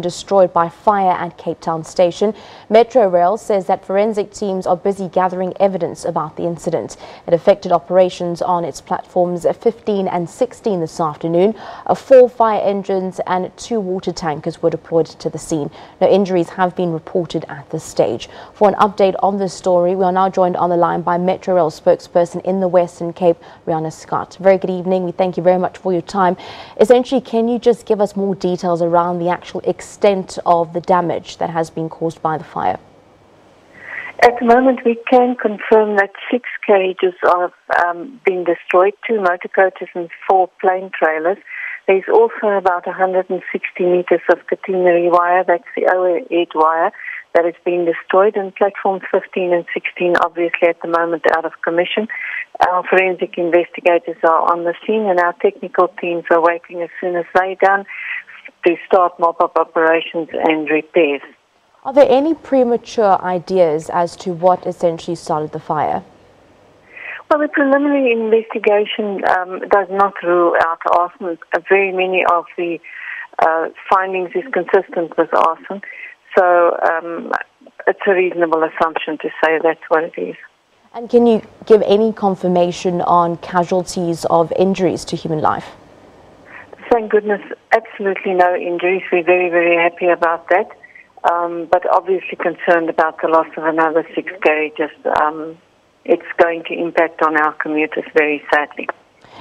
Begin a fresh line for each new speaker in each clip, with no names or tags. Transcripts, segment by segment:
destroyed by fire at Cape Town station. Metrorail says that forensic teams are busy gathering evidence about the incident. It affected operations on its platforms 15 and 16 this afternoon. 4 fire engines and 2 water tankers were deployed to the scene. No injuries have been reported at this stage. For an update on this story, we are now joined on the line by Metrorail spokesperson in the Western Cape, Riana Scott. Very good evening. We thank you very much for your time. Essentially, can you just give us more details around the actual extent of the damage that has been caused by the fire?
At the moment, we can confirm that 6 carriages have been destroyed, 2 motor coaches and 4 plain trailers. There's also about 160 meters of catenary wire, that's the overhead wire, that has been destroyed, and platforms 15 and 16 obviously at the moment out of commission. Our forensic investigators are on the scene and our technical teams are waiting as soon as they're done to start mop-up operations and repairs.
Are there any premature ideas as to what essentially started the fire?
Well, the preliminary investigation does not rule out arson. Very many of the findings is consistent with arson, so it's a reasonable assumption to say that's what it is.
And can you give any confirmation on casualties of injuries to human life?
Thank goodness, absolutely no injuries. We're very, very happy about that. But obviously concerned about the loss of another 6 carriages. It's going to impact on our commuters very sadly.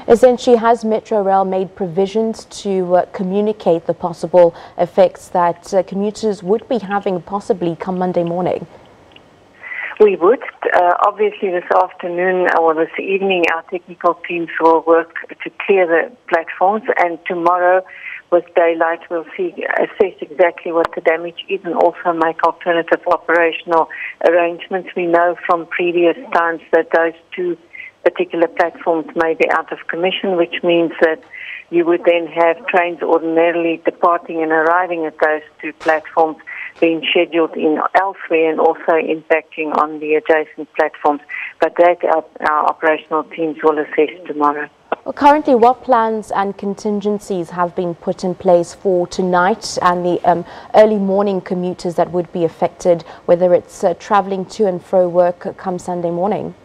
Essentially, has Metrorail made provisions to communicate the possible effects that commuters would be having possibly come Monday morning?
We would. Obviously, this afternoon or this evening, our technical teams will work to clear the platforms, and tomorrow, with daylight, we'll assess exactly what the damage is and also make alternative operational arrangements. We know from previous times that those 2 particular platforms may be out of commission, which means that you would then have trains ordinarily departing and arriving at those 2 platforms being scheduled in elsewhere and also impacting on the adjacent platforms. But that our operational teams will assess tomorrow.
Well, currently, what plans and contingencies have been put in place for tonight and the early morning commuters that would be affected, whether it's travelling to and fro work come Sunday morning?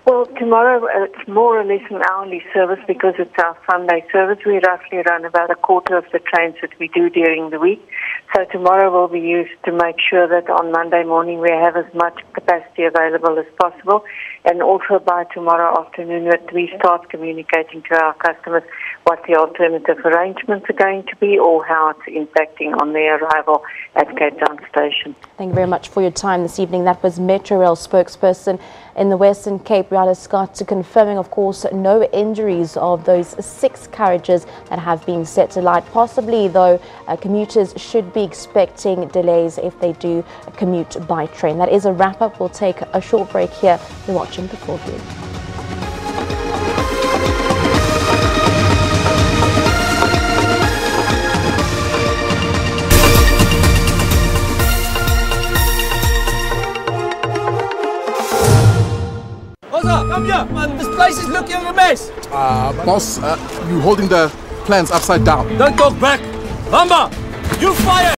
Well, tomorrow it's more or less an hourly service because it's our Sunday service. We roughly run about a quarter of the trains that we do during the week. So tomorrow will be used to make sure that on Monday morning we have as much capacity available as possible. And also by tomorrow afternoon that we start communicating to our customers what the alternative arrangements are going to be or how it's impacting on their arrival at Cape Town station.
Thank you very much for your time this evening. That was Metrorail spokesperson in the Western Cape, Riana Scott, confirming, of course, no injuries of those 6 carriages that have been set to light. Possibly, though, commuters should be expecting delays if they do commute by train. That is a wrap-up. We'll take a short break here. You're watching The Full View.
Come here, man. This place is looking a mess.
Boss, you holding the plans upside down.
Don't talk back. Mamba, you fire!